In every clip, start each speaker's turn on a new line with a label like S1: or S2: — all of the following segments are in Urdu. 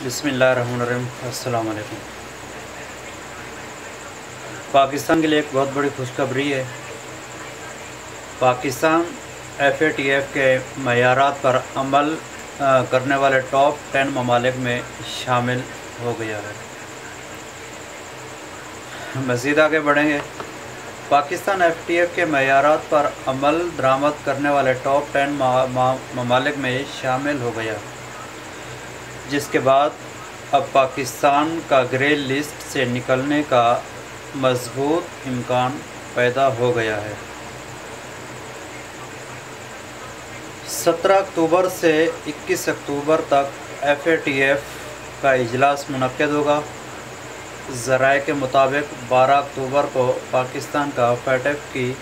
S1: بسم اللہ الرحمن الرحیم۔ السلام علیکم۔ پاکستان کے لیے ایک بہت بڑی خوشخبری ہے۔ پاکستان FATF کے معیارات پر عمل کرنے والے ٹاپ 10 ممالک میں شامل ہو گیا ہے۔ مزید آگے بڑھیں گے۔ پاکستان FATF کے معیارات پر عمل درآمد کرنے والے ٹاپ 10 ممالک میں شامل ہو گیا، جس کے بعد اب پاکستان کا گرے لسٹ سے نکلنے کا مضبوط امکان پیدا ہو گیا ہے۔ 17 اکتوبر سے 21 اکتوبر تک FATF کا اجلاس منعقد ہوگا۔ ذرائع کے مطابق 12 اکتوبر کو پاکستان کا FATF کی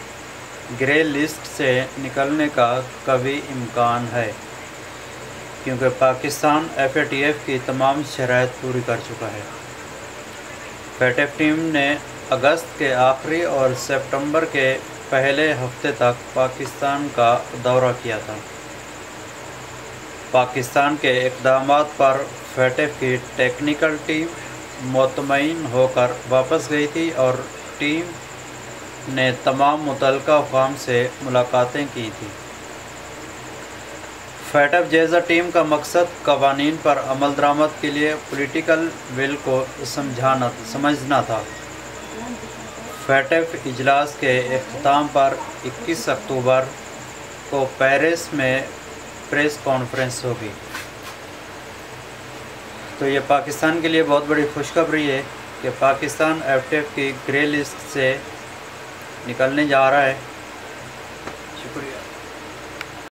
S1: گرے لسٹ سے نکلنے کا قوی امکان ہے، کیونکہ پاکستان FATF کی تمام شرائط پوری کر چکا ہے۔ FATF ٹیم نے اگست کے آخری اور سپتمبر کے پہلے ہفتے تک پاکستان کا دورہ کیا تھا۔ پاکستان کے اقدامات پر FATF کی ٹیکنیکل ٹیم مطمئن ہو کر واپس گئی تھی اور ٹیم نے تمام متعلقہ حکام سے ملاقاتیں کی تھیں۔ FATF جائزہ ٹیم کا مقصد قوانین پر عمل درآمد کے لیے پولیٹیکل ول کو سمجھنا تھا۔ FATF اجلاس کے اختتام پر 21 اکتوبر کو پیرس میں پریس کانفرنس ہوگی۔ تو یہ پاکستان کے لیے بہت بڑی خوشخبری ہے کہ پاکستان FATF کی گرے لسٹ سے نکلنے جا رہا ہے۔ شکریہ۔